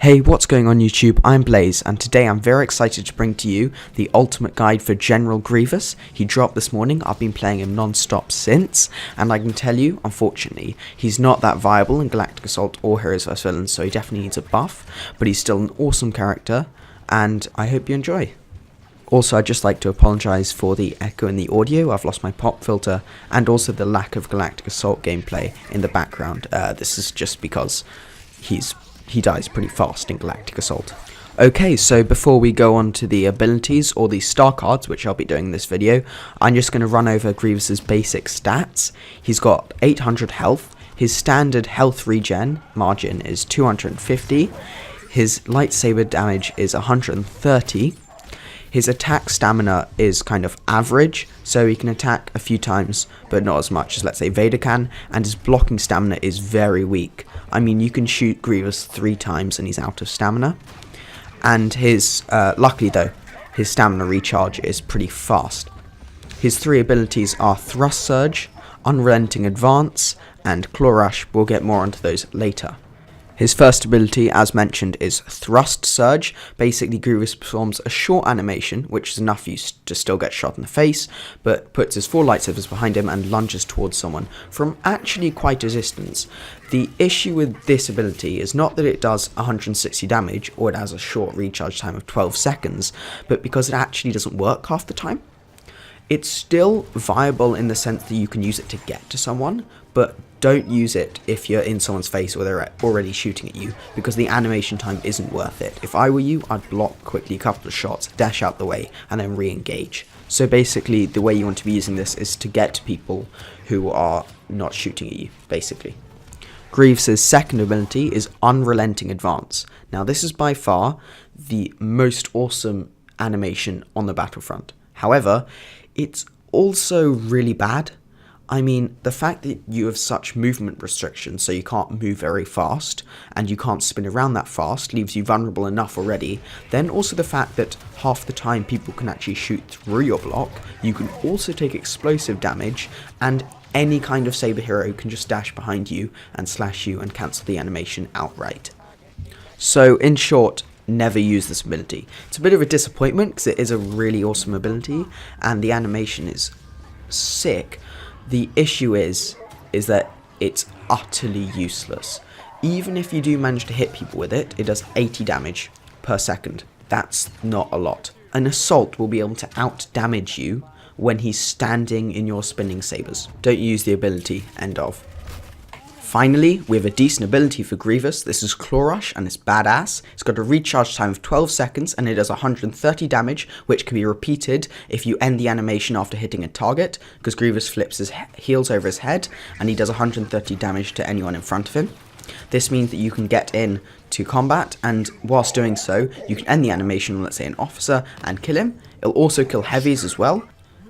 Hey, what's going on YouTube? I'm Blaze, and today I'm very excited to bring to you the ultimate guide for General Grievous. He dropped this morning. I've been playing him non-stop since, and I can tell you, unfortunately, he's not that viable in Galactic Assault or Heroes vs Villains, so he definitely needs a buff, but he's still an awesome character, and I hope you enjoy. Also, I'd just like to apologise for the echo in the audio. I've lost my pop filter, and also the lack of Galactic Assault gameplay in the background. This is just because he dies pretty fast in Galactic Assault. Okay, so before we go on to the abilities or the star cards, which I'll be doing in this video, I'm just going to run over Grievous's basic stats. He's got 800 health. His standard health regen margin is 250. His lightsaber damage is 130. His attack stamina is kind of average, so he can attack a few times, but not as much as, let's say, Vader can, and his blocking stamina is very weak. I mean, you can shoot Grievous 3 times and he's out of stamina. And luckily though, his stamina recharge is pretty fast. His 3 abilities are Thrust Surge, Unrelenting Advance, and Claw Rush. We'll get more onto those later. His first ability, as mentioned, is Thrust Surge. Basically, Grievous performs a short animation, which is enough use to still get shot in the face, but puts his 4 lightsabers behind him and lunges towards someone from actually quite a distance. The issue with this ability is not that it does 160 damage, or it has a short recharge time of 12 seconds, but because it actually doesn't work half the time. It's still viable in the sense that you can use it to get to someone, but don't use it if you're in someone's face or they're already shooting at you, because the animation time isn't worth it. If I were you, I'd block quickly a couple of shots, dash out the way, and then re-engage. So basically, the way you want to be using this is to get to people who are not shooting at you, basically. Grievous' second ability is Unrelenting Advance. Now, this is by far the most awesome animation on the battlefront. However, it's also really bad. I mean, the fact that you have such movement restrictions, so you can't move very fast, and you can't spin around that fast, leaves you vulnerable enough already. Then also the fact that half the time people can actually shoot through your block, you can also take explosive damage, and any kind of saber hero can just dash behind you and slash you and cancel the animation outright. So, in short, never use this ability. It's a bit of a disappointment because it is a really awesome ability, and the animation is sick. The issue is that it's utterly useless. Even if you do manage to hit people with it, it does 80 damage per second. That's not a lot. An assault will be able to out-damage you when he's standing in your spinning sabers. Don't use the ability, end of. Finally, we have a decent ability for Grievous. This is Claw Rush, and it's badass. It's got a recharge time of 12 seconds, and it does 130 damage, which can be repeated if you end the animation after hitting a target, because Grievous flips his heels over his head, and he does 130 damage to anyone in front of him. This means that you can get in to combat, and whilst doing so, you can end the animation on, let's say, an officer and kill him. It'll also kill heavies as well.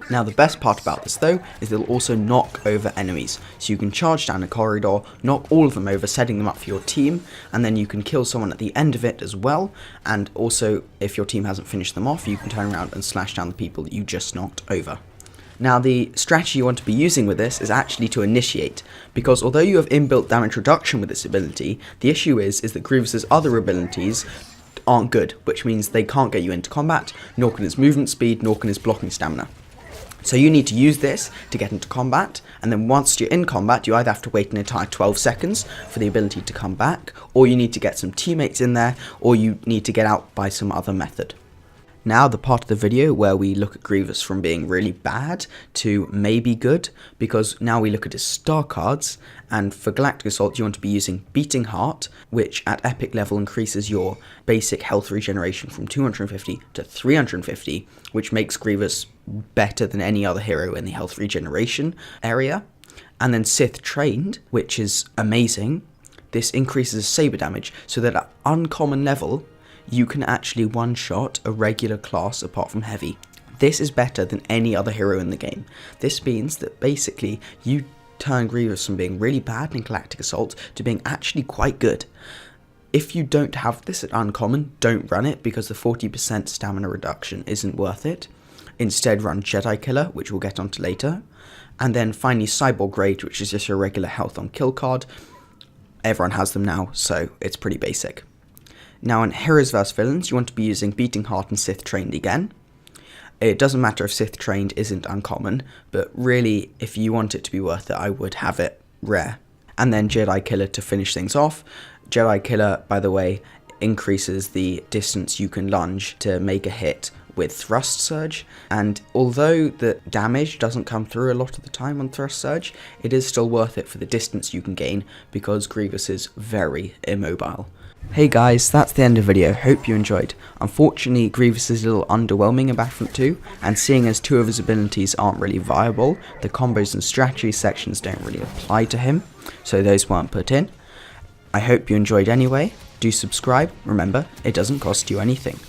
Now, the best part about this, though, is it'll also knock over enemies. So you can charge down a corridor, knock all of them over, setting them up for your team, and then you can kill someone at the end of it as well. And also, if your team hasn't finished them off, you can turn around and slash down the people that you just knocked over. Now, the strategy you want to be using with this is actually to initiate, because although you have inbuilt damage reduction with this ability, the issue is that Grievous's other abilities aren't good, which means they can't get you into combat, nor can his movement speed, nor can his blocking stamina. So you need to use this to get into combat, and then once you're in combat, you either have to wait an entire 12 seconds for the ability to come back, or you need to get some teammates in there, or you need to get out by some other method. Now, the part of the video where we look at Grievous from being really bad to maybe good, because now we look at his star cards, and for Galactic Assault you want to be using Beating Heart, which at epic level increases your basic health regeneration from 250 to 350, which makes Grievous better than any other hero in the health regeneration area. And then Sith Trained, which is amazing. This increases saber damage, so that at uncommon level, you can actually one-shot a regular class apart from heavy. This is better than any other hero in the game. This means that basically you turn Grievous from being really bad in Galactic Assault to being actually quite good. If you don't have this at uncommon, don't run it, because the 40% stamina reduction isn't worth it. Instead, run Jedi Killer, which we'll get onto later. And then finally Cyborg Rage, which is just your regular health on kill card. Everyone has them now, so it's pretty basic. Now in Heroes vs Villains, you want to be using Beating Heart and Sith Trained again. It doesn't matter if Sith Trained isn't uncommon, but really, if you want it to be worth it, I would have it rare. And then Jedi Killer to finish things off. Jedi Killer, by the way, increases the distance you can lunge to make a hit with Thrust Surge, and although the damage doesn't come through a lot of the time on Thrust Surge, it is still worth it for the distance you can gain, because Grievous is very immobile. Hey guys, that's the end of the video, hope you enjoyed. Unfortunately, Grievous is a little underwhelming in Battlefront 2, and seeing as 2 of his abilities aren't really viable, the combos and strategy sections don't really apply to him, so those weren't put in. I hope you enjoyed anyway. Do subscribe, remember, it doesn't cost you anything.